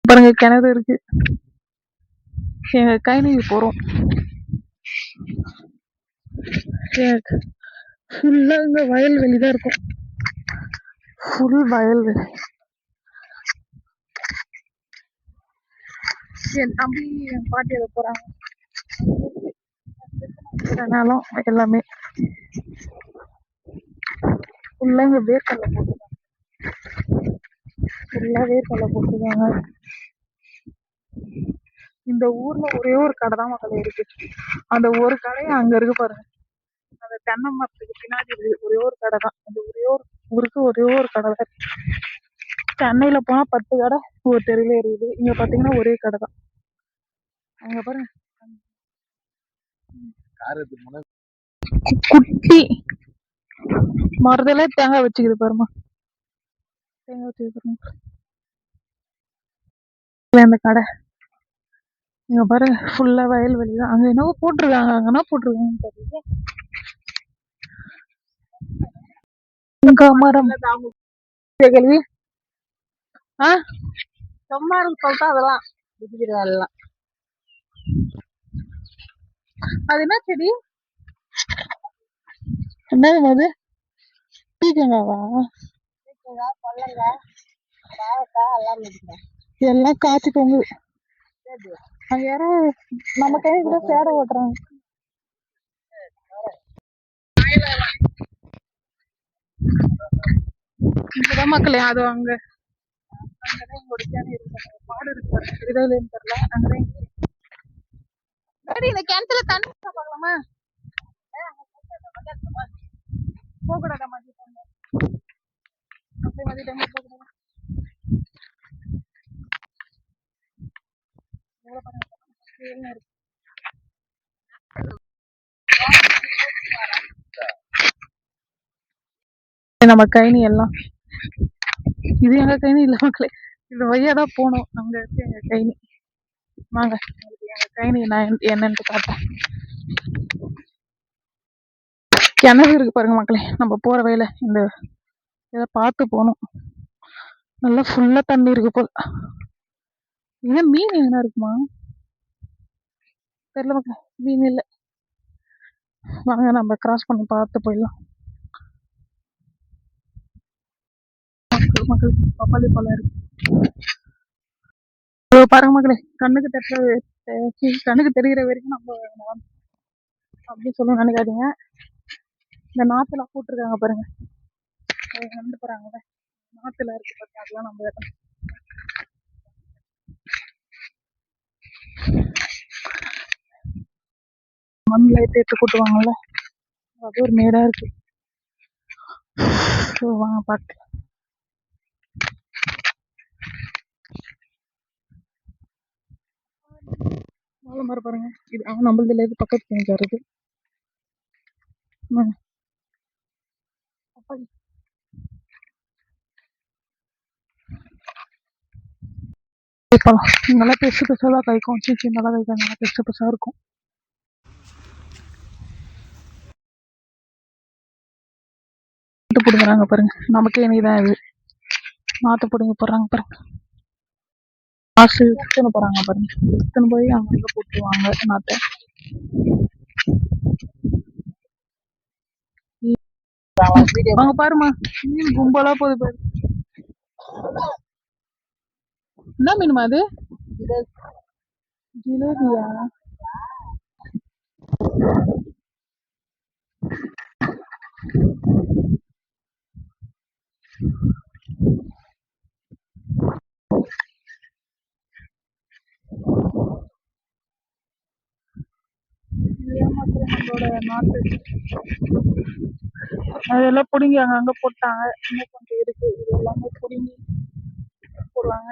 பாருங்க கிணறு இருக்கு. எங்க கைநீர் போறோம். ஃபுல்லா இங்க வயல்வெளி தான் இருக்கும். ஃபுல் வயல்வெளி. என் தம்பி என் பாட்டி அதை போறாங்க. நிலம் எல்லாமே ஃபுல்லா இங்க வேர்க்கடலை போட்டுருக்காங்க. ஃபுல்லா வேர்க்கடலை போட்டுருக்காங்க. இந்த ஊர்ல ஒரே ஒரு கடை தான் மக்கள் இருக்கு. அந்த ஒரு கடையை அங்க இருக்கு பாருங்க. அந்த தென்னை மரத்துக்கு பின்னாடி இருக்கு ஒரே ஒரு கடை தான். அந்த ஒரே ஒரு ஊருக்கு ஒரே ஒரு கடை தான். சென்னையில போனா 10 கடை ஒரு தெருவில இருக்குது. இங்க பாத்தீங்கன்னா ஒரே கடை தான். அங்க பாருங்க குட்டி மரத்துல தேங்காய் வச்சுக்குது பாருமா. தேங்காய் வச்சுக்குது பாருங்க அந்த கடை. இங்க பாருங்க ஃபுல்லா வயல்வெளி தான். அங்க என்னவோ போட்டிருக்காங்க. அங்க என்ன போட்டிருக்காங்கன்னு தெரியல. மரம் கேள்வி சும்மா சொல்லிட்டா அதெல்லாம் எல்லாம். அது என்ன செடி? என்னது அது? பீக்கங்காவா? எல்லாம் காய்ச்சி தொங்கு. அங்க யாரோ நம்ம கை கூட சேடை ஓட்டுறாங்க. இப்பதான் மக்களே அது அங்க அங்கதான் எங்களோட சேனை இருக்கு. மாடு இருக்கு தெரியல. அங்கதான் இந்த கிணத்துல தண்ணி பார்க்கலாமா? போகக்கூடாதா மதிய டைம்ல? அப்படியே மதிய டைம்ல போகக்கூடாதா? நம்ம கைனி எல்லாம் இது எங்க கைனி இல்ல மக்களே. இது வழியாதான் போனோம். அங்க இருக்கு எங்க கைனி. வாங்க எங்க கைனி நான் என்னன்னு பார்த்தேன். கிணறு இருக்கு பாருங்க மக்களே. நம்ம போற வழியில இந்த இதை பார்த்து போனோம். நல்லா ஃபுல்லா தண்ணி இருக்கு போல. என்ன மீன் என்ன இருக்குமா தெரியல மக்களே. மீன் இல்லை. வாங்க நம்ம கிராஸ் பண்ணி பார்த்து போயிடலாம். மக்கள் பப்பாளி பழம் இருக்கு பாருங்க மக்களே. கண்ணுக்கு தெரிகிற வரைக்கும் நம்ம அப்படி சொல்ல நினைக்காதீங்க. இந்த நாத்துல போட்டிருக்காங்க பாருங்க. வந்து போறாங்க நாத்துல இருக்கு பாருங்க. அதெல்லாம் நம்ம இடம். மண்ணில் தேர்த்து கூட்டுவாங்கல்ல, அது ஒரு மேடா இருக்கு. வாங்க பார்க்கலாம். வாழை மரம் பாருங்க. இது நம்மளது இல்லை. இது பக்கத்து கிணறு இருக்கு. நல்லா பெருசு பெருசாக தான் காய்க்கும். சின்னதாக காய்க்கும். நல்லா பெருசு பெருசாக இருக்கும். நாற்று பிடுங்குறாங்க பாருங்க. நமக்கே இனிதான் இது. நாற்று பிடுங்க போடுறாங்க பாருங்க. காசு எடுத்துன்னு போறாங்க பாருங்க. எடுத்துன்னு போய் அங்க போட்டுருவாங்க நாற்றை. அவங்க பாருமா மீன் கும்பலா போகுது பாரு. என்ன மீனுமா அது? ஜிலேபியா? நம்மளோட நாட்டு அதெல்லாம் பிடுங்கி அங்க போட்டாங்க. இன்னும் கொஞ்சம் இருக்கு. இது எல்லாமே பிடுங்கி போடுவாங்க.